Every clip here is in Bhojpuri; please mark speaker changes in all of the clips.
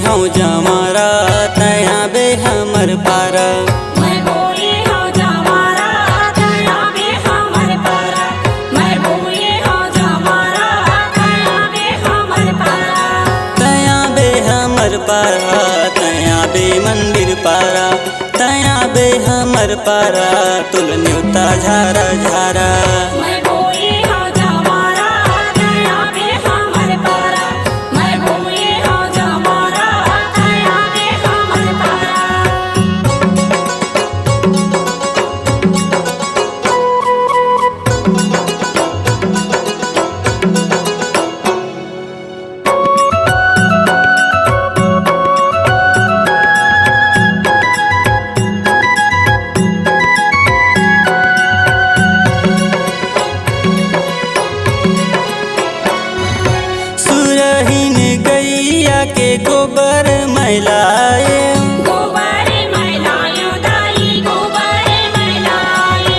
Speaker 1: हूँ जमारा तया बे हमर पारा।
Speaker 2: मैं बोए हूँ जमारा तया बे हमर पारा। मैं बोए हूँ जमारा तया बे हमर पारा।
Speaker 1: तया बे हमर पारा तया बे मंदिर पारा। तया बे हमर पारा तुल न्योता झारा झारा।
Speaker 2: मैं बोए हूँ जमारा तया बे हमर पारा। मैं बोए हूँ जमारा तया बे हमर पारा।
Speaker 1: सुरहीन गैया के गोबर मैलाए।
Speaker 2: गोबर मैलायो दाई गोबर मैलायो।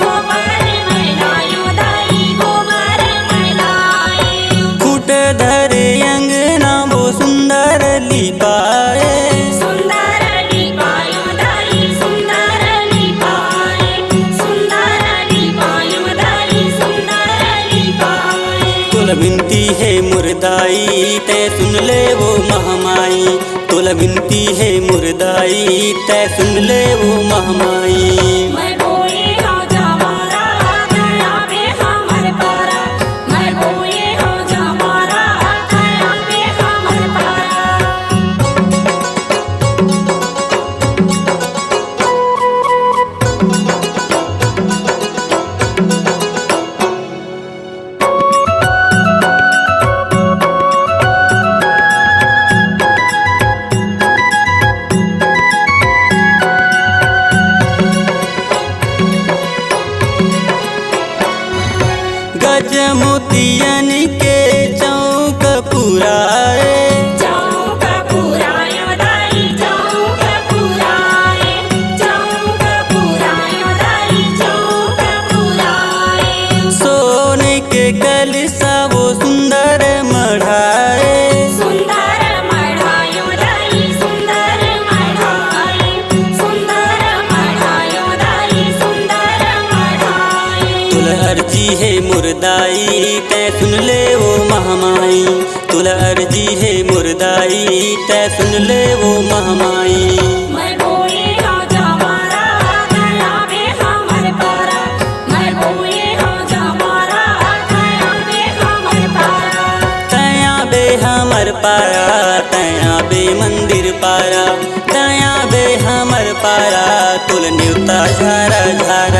Speaker 2: गोबर मैलायो दाई गोबर मैलायो।
Speaker 1: खूट धरे अंगना वो सुंदर लिपाए।
Speaker 2: सुंदर लिपायो दाई सुंदर लिपाए। सुंदर लिपायो दाई सुंदर लिपाए।
Speaker 1: तुल बिनती है मुर्दाई तै सुन ले वो महमाई। तुल बिनती है मुर्दाई तै सुन ले वो महमाई।
Speaker 2: मैं बोए हूँ जमारा तया बे हमर पारा। मैं बोए हूँ जमारा तया बे हमर पारा।
Speaker 1: गज मोतियन के चौक पुराए।
Speaker 2: चौक पुरायो दाई चौक पुराए। चौक पुरायो दाई चौक पुराए।
Speaker 1: सोने के कलसा वो सुंदर मढ़ाए।
Speaker 2: सुंदर मढ़ायो दाई सुंदर मढ़ाए। सुंदर मढ़ायो दाई सुंदर मढ़ाए।
Speaker 1: तुल अर्जी है मुर्दाई तै सुन ले वो महमाई। तुल अर्जी है मुर्दाई तै सुन ले वो महमाई।
Speaker 2: मैं बोए हूँ जमारा तया बे हमर पारा। मैं बोए हूँ जमारा तया बे हमर पारा।
Speaker 1: तया बे हमर पारा तया बे मंदिर पारा। तया बे हमर पारा तुल न्योता झारा झारा।